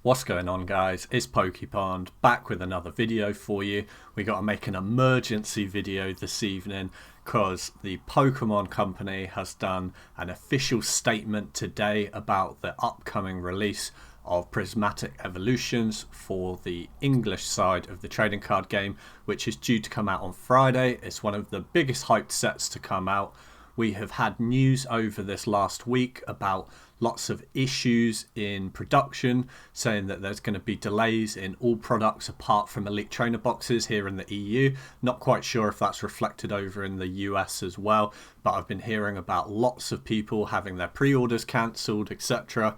What's going on, guys? It's PokePond back with another video for you. We got to make an emergency video this evening because the Pokemon company has done an official statement today about the upcoming release of Prismatic Evolutions for the English side of the trading card game, which is due to come out on Friday. It's one of the biggest hyped sets to come out. We have had news over this last week about lots of issues in production, saying that there's going to be delays in all products apart from Elite Trainer boxes here in the EU. Not quite sure if that's reflected over in the US as well, but I've been hearing about lots of people having their pre-orders cancelled, etc.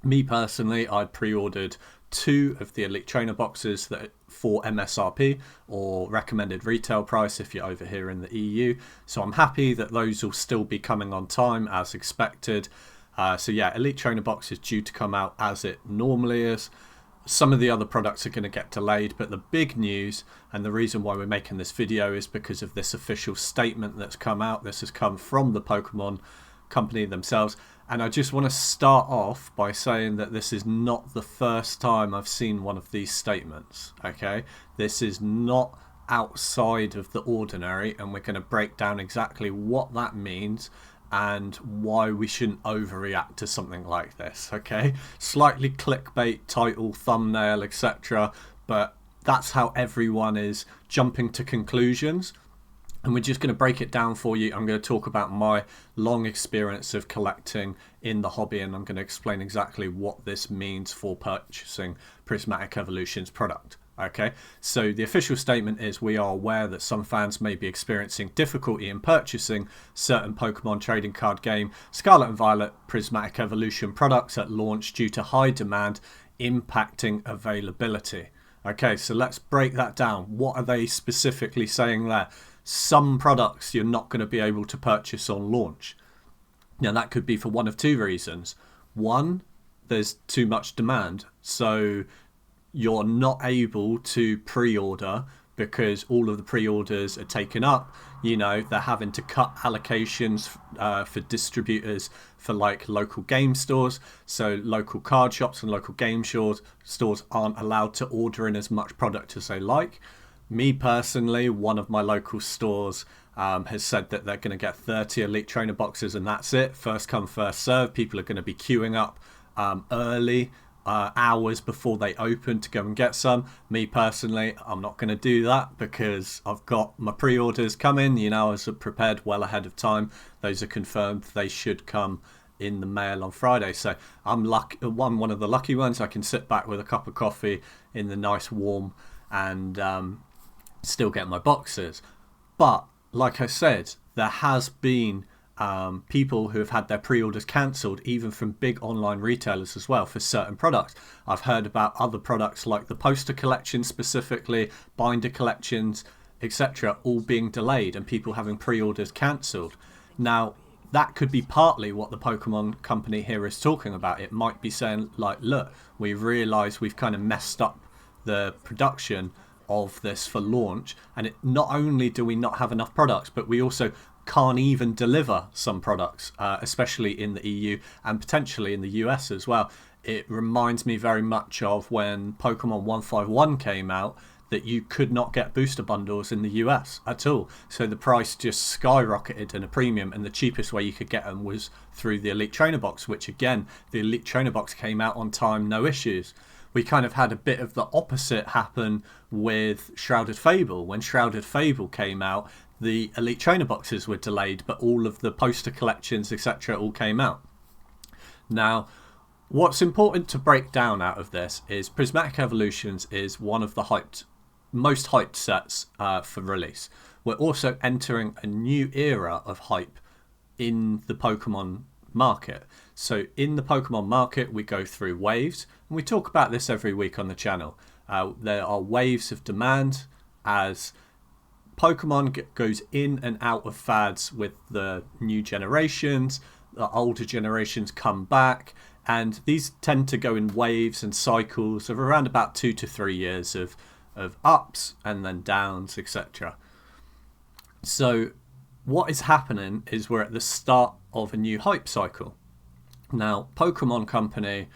Me personally, I pre-ordered 2 of the Elite Trainer boxes that for MSRP or recommended retail price if you're over here in the EU. So I'm happy that those will still be coming on time as expected. So yeah, Elite Trainer box is due to come out as it normally is. Some of the other products are going to get delayed, but the big news and the reason why we're making this video is because of this official statement that's come out. This has come from the Pokemon company themselves. And I just want to start off by saying that this is not the first time I've seen one of these statements, okay? This is not outside of the ordinary, and we're going to break down exactly what that means and why we shouldn't overreact to something like this, okay? Slightly clickbait title, thumbnail, etc., but that's how everyone is jumping to conclusions. And we're just going to break it down for you. I'm going to talk about my long experience of collecting in the hobby, and I'm going to explain exactly what this means for purchasing Prismatic Evolution's product. Okay, so the official statement is we are aware that some fans may be experiencing difficulty in purchasing certain Pokemon trading card game Scarlet and Violet Prismatic Evolution products at launch due to high demand impacting availability. Okay, so let's break that down. What are they specifically saying there? Some products you're not going to be able to purchase on launch. Now that could be for one of 2 reasons. One, there's too much demand, so you're not able to pre-order because all of the pre-orders are taken up. You know, they're having to cut allocations for distributors for like local game stores. So local card shops and local game stores aren't allowed to order in as much product as they like. Me personally, one of my local stores has said that they're going to get 30 Elite Trainer boxes and that's it. First come, first serve. People are going to be queuing up early, hours before they open to go and get some. Me personally, I'm not going to do that because I've got my pre-orders coming. You know, I was prepared well ahead of time. Those are confirmed. They should come in the mail on Friday. So I'm one of the lucky ones. I can sit back with a cup of coffee in the nice warm and still get my boxes. But like I said, there has been people who have had their pre-orders cancelled, even from big online retailers as well, for certain products. I've heard about other products like the poster collection specifically, binder collections, etc., all being delayed and people having pre-orders cancelled. Now that could be partly what the Pokemon company here is talking about. It might be saying like, look, we realise we've kind of messed up the production of this for launch, and not only do we not have enough products, but we also can't even deliver some products, especially in the EU and potentially in the US as well. It reminds me very much of when Pokemon 151 came out, that you could not get booster bundles in the US at all. So the price just skyrocketed in a premium, and the cheapest way you could get them was through the Elite Trainer box, which again, the Elite Trainer box came out on time, no issues. We kind of had a bit of the opposite happen with Shrouded Fable. When Shrouded Fable came out, the Elite Trainer boxes were delayed, but all of the poster collections, etc., all came out. Now, what's important to break down out of this is Prismatic Evolutions is one of the most hyped sets for release. We're also entering a new era of hype in the Pokemon market. So in the Pokemon market, we go through waves, and we talk about this every week on the channel. There are waves of demand as Pokemon goes in and out of fads with the new generations. The older generations come back, and these tend to go in waves and cycles of around about 2 to 3 years of ups and then downs, etc. So what is happening is we're at the start of a new hype cycle. Now, Pokemon Company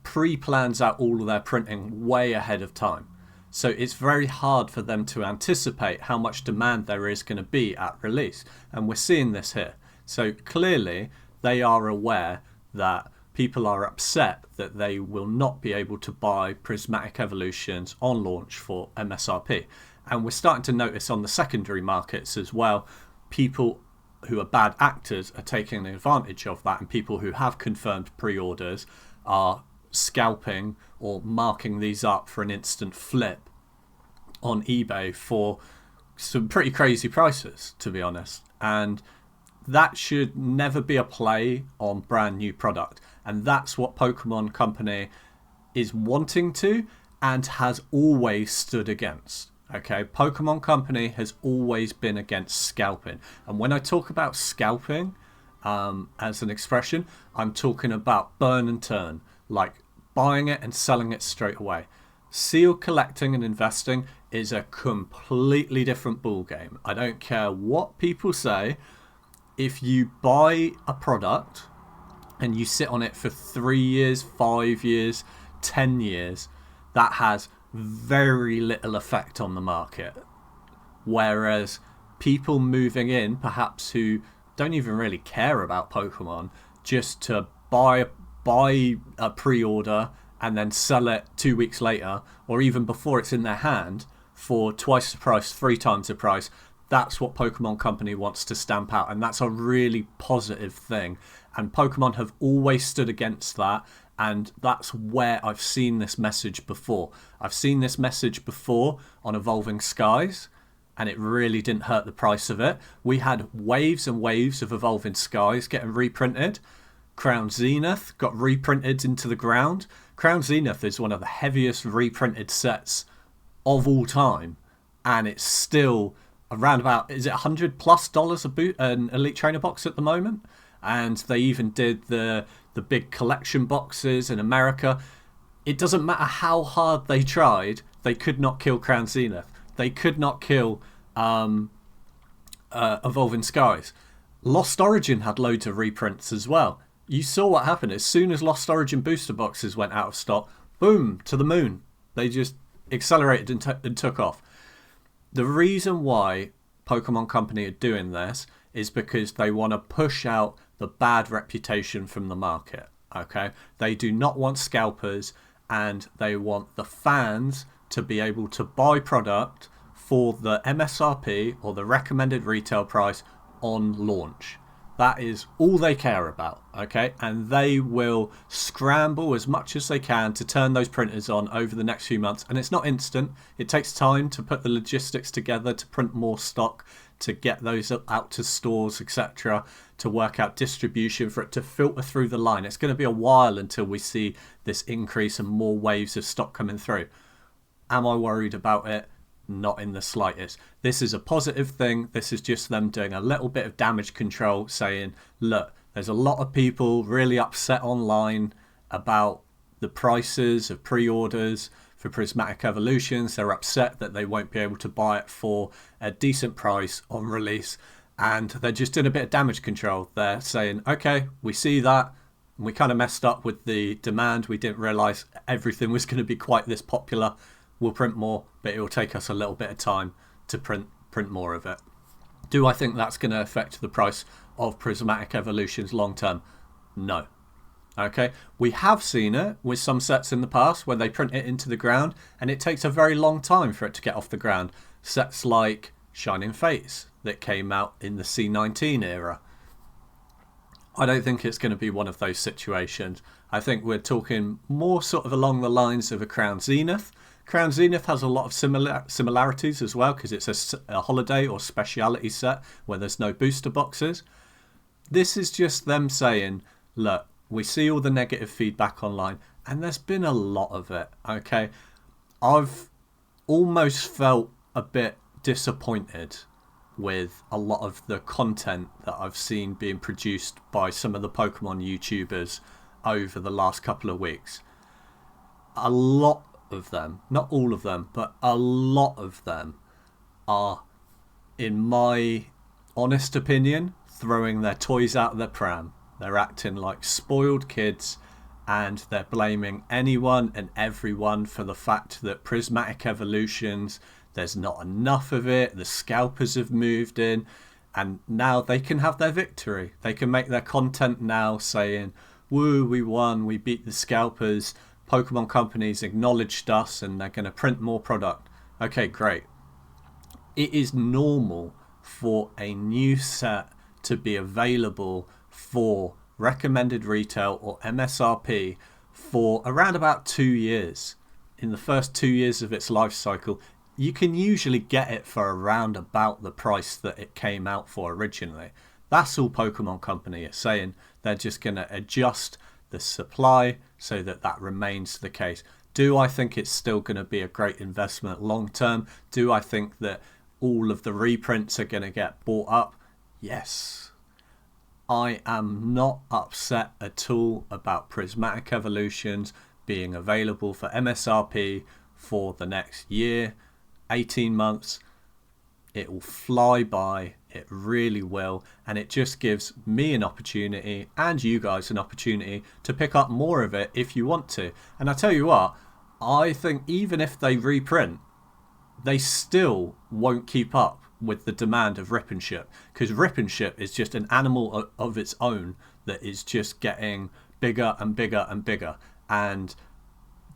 pre-plans out all of their printing way ahead of time. So it's very hard for them to anticipate how much demand there is going to be at release. And we're seeing this here. So clearly they are aware that people are upset that they will not be able to buy Prismatic Evolutions on launch for MSRP. And we're starting to notice on the secondary markets as well, people who are bad actors are taking advantage of that, and people who have confirmed pre-orders are scalping or marking these up for an instant flip on eBay for some pretty crazy prices, to be honest. And that should never be a play on brand new product. And that's what Pokemon Company is wanting to and has always stood against. Okay, Pokemon Company has always been against scalping. And when I talk about scalping as an expression, I'm talking about burn and turn, like buying it and selling it straight away. Seal collecting and investing is a completely different ballgame. I don't care what people say. If you buy a product and you sit on it for 3 years, 5 years, 10 years, that has very little effect on the market. Whereas people moving in, perhaps who don't even really care about Pokemon, just to buy a pre-order and then sell it 2 weeks later, or even before it's in their hand, for twice the price, 3 times the price, that's what Pokemon Company wants to stamp out, and that's a really positive thing. And Pokemon have always stood against that, and that's where I've seen this message before. I've seen this message before on Evolving Skies, and it really didn't hurt the price of it. We had waves and waves of Evolving Skies getting reprinted. Crown Zenith got reprinted into the ground. Crown Zenith is one of the heaviest reprinted sets of all time, and it's still around about, is it $100+ a boot, an Elite Trainer box at the moment? And they even did the big collection boxes in America. It doesn't matter how hard they tried, they could not kill Crown Zenith. They could not kill Evolving Skies. Lost Origin had loads of reprints as well. You saw what happened. As soon as Lost Origin booster boxes went out of stock, boom, to the moon. They just accelerated and took off. The reason why Pokemon Company are doing this is because they want to push out the bad reputation from the market. Okay, they do not want scalpers, and they want the fans to be able to buy product for the MSRP or the recommended retail price on launch. That is all they care about, okay? And they will scramble as much as they can to turn those printers on over the next few months. And it's not instant. It takes time to put the logistics together, to print more stock, to get those out to stores, etc., to work out distribution, for it to filter through the line. It's going to be a while until we see this increase and more waves of stock coming through. Am I worried about it? Not in the slightest. This is a positive thing. This is just them doing a little bit of damage control, saying, look, there's a lot of people really upset online about the prices of pre-orders for Prismatic Evolutions. They're upset that they won't be able to buy it for a decent price on release, and they're just doing a bit of damage control. They're saying, okay, we see that. We kind of messed up with the demand. We didn't realize everything was going to be quite this popular. We'll print more, but it will take us a little bit of time to print more of it. Do I think that's going to affect the price of Prismatic Evolutions long term? No. Okay, we have seen it with some sets in the past where they print it into the ground and it takes a very long time for it to get off the ground. Sets like Shining Fates that came out in the C19 era. I don't think it's going to be one of those situations. I think we're talking more sort of along the lines of a Crown Zenith. Crown Zenith has a lot of similarities as well, because it's a holiday or speciality set where there's no booster boxes. This is just them saying, look, we see all the negative feedback online, and there's been a lot of it, okay? I've almost felt a bit disappointed with a lot of the content that I've seen being produced by some of the Pokemon YouTubers over the last couple of weeks. A lot of them, not all of them, but a lot of them are, in my honest opinion, throwing their toys out of their pram. They're acting like spoiled kids, and they're blaming anyone and everyone for the fact that Prismatic Evolutions, there's not enough of it, the scalpers have moved in, and now they can have their victory. They can make their content now saying, woo, we won, we beat the scalpers, Pokemon companies acknowledged us and they're going to print more product. Okay, great. It is normal for a new set to be available for recommended retail or MSRP for around about 2 years. In the first 2 years of its life cycle, you can usually get it for around about the price that it came out for originally. That's all Pokemon Company is saying. They're just going to adjust the supply so that that remains the case. Do I think it's still going to be a great investment long term? Do I think that all of the reprints are going to get bought up? Yes. I am not upset at all about Prismatic Evolutions being available for MSRP for the next year, 18 months. It will fly by, it really will, and it just gives me an opportunity and you guys an opportunity to pick up more of it if you want to. And I tell you what, I think even if they reprint, they still won't keep up with the demand of Rip and Ship, because Rip and Ship is just an animal of its own that is just getting bigger and bigger and bigger, and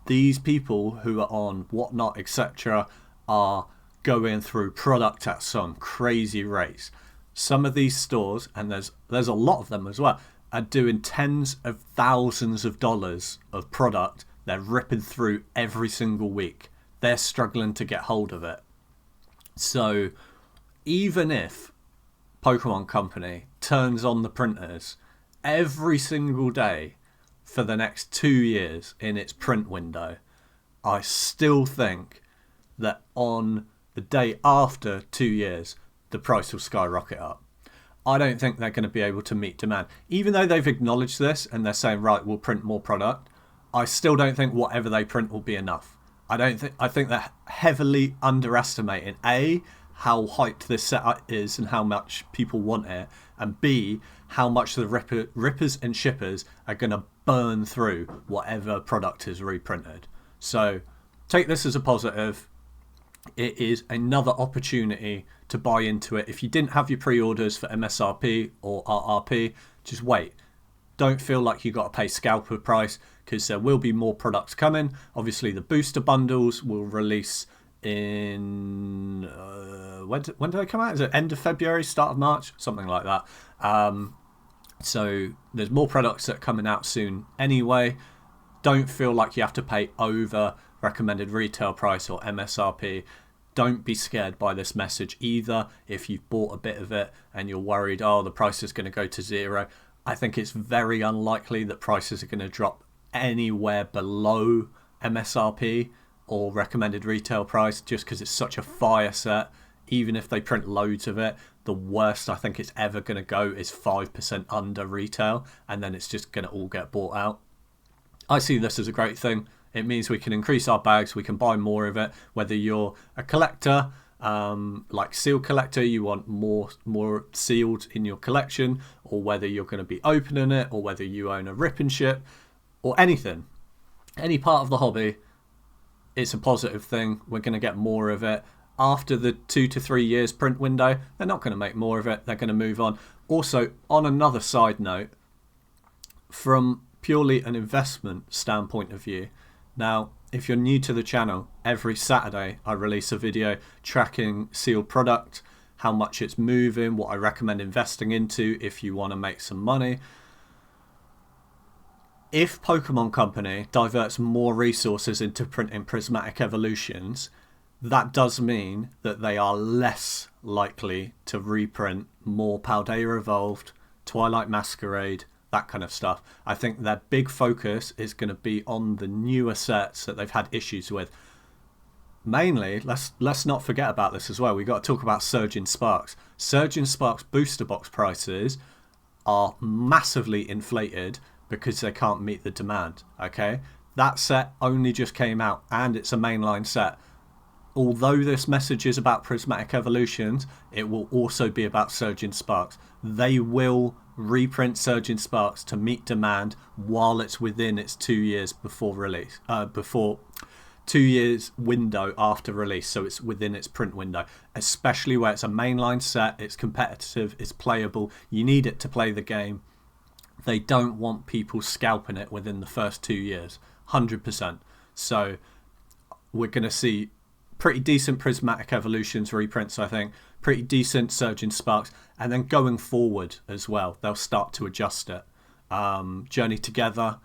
these people who are on Whatnot, etc., are going through product at some crazy rates. Some of these stores, and there's a lot of them as well, are doing tens of thousands of dollars of product they're ripping through every single week. They're struggling to get hold of it. So even if Pokemon Company turns on the printers every single day for the next 2 years in its print window, I still think that on the day after 2 years, the price will skyrocket up. I don't think they're going to be able to meet demand. Even though they've acknowledged this and they're saying, right, we'll print more product, I still don't think whatever they print will be enough. I think they're heavily underestimating A, how hyped this setup is and how much people want it, and B, how much the rippers and shippers are going to burn through whatever product is reprinted. So take this as a positive. It is another opportunity to buy into it. If you didn't have your pre-orders for MSRP or RRP, just wait. Don't feel like you got to pay scalper price, because there will be more products coming. Obviously, the booster bundles will release in when do they come out? Is it end of February, start of March, something like that? So there's more products that are coming out soon anyway. Don't feel like you have to pay over recommended retail price or MSRP. Don't be scared by this message either. If you've bought a bit of it and you're worried, oh, the price is going to go to zero, I think it's very unlikely that prices are going to drop anywhere below MSRP or recommended retail price, just because it's such a fire set. Even if they print loads of it, the worst I think it's ever going to go is 5% under retail, and then it's just going to all get bought out. I see this as a great thing. It means we can increase our bags, we can buy more of it, whether you're a collector, like seal collector, you want more sealed in your collection, or whether you're going to be opening it, or whether you own a Rip and Ship, or anything. Any part of the hobby, it's a positive thing. We're going to get more of it. After the 2 to 3 years print window, they're not going to make more of it. They're going to move on. Also, on another side note, from purely an investment standpoint of view, now, if you're new to the channel, every Saturday I release a video tracking sealed product, how much it's moving, what I recommend investing into if you want to make some money. If Pokemon Company diverts more resources into printing Prismatic Evolutions, that does mean that they are less likely to reprint more Paldea Evolved, Twilight Masquerade, that kind of stuff. I think their big focus is going to be on the newer sets that they've had issues with. Mainly, let's not forget about this as well. We've got to talk about Surging Sparks. Surging Sparks booster box prices are massively inflated because they can't meet the demand. Okay, that set only just came out and it's a mainline set. Although this message is about Prismatic Evolutions, it will also be about Surging Sparks. They will reprint Surging Sparks to meet demand while it's within its 2 years before release, before 2 years window after release, so it's within its print window, especially where it's a mainline set, it's competitive, it's playable, you need it to play the game. They don't want people scalping it within the first 2 years, 100%. So we're going to see pretty decent Prismatic Evolutions reprints, I think, pretty decent Surging Sparks, and then going forward as well, they'll start to adjust it. Journey Together,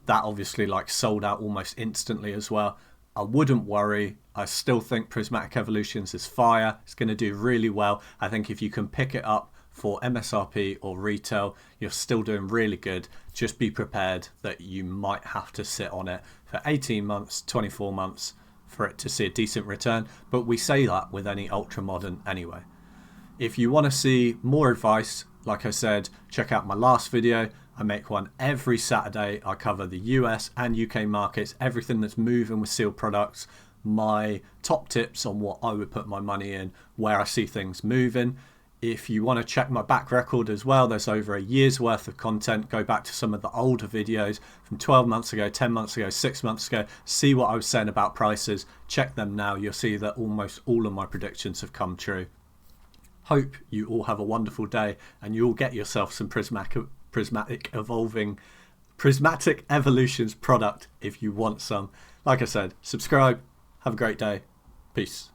that obviously like sold out almost instantly as well. I wouldn't worry. I still think Prismatic Evolutions is fire. It's going to do really well. I think if you can pick it up for MSRP or retail, you're still doing really good. Just be prepared that you might have to sit on it for 18 months, 24 months for it to see a decent return. But we say that with any ultra modern anyway. If you want to see more advice, like I said, check out my last video. I make one every Saturday. I cover the US and UK markets, everything that's moving with sealed products, my top tips on what I would put my money in, where I see things moving. If you want to check my back record as well, there's over a year's worth of content. Go back to some of the older videos from 12 months ago, 10 months ago, 6 months ago. See what I was saying about prices. Check them now. You'll see that almost all of my predictions have come true. Hope you all have a wonderful day and you all get yourself some Prismatic Evolutions product if you want some. Like I said, subscribe. Have a great day. Peace.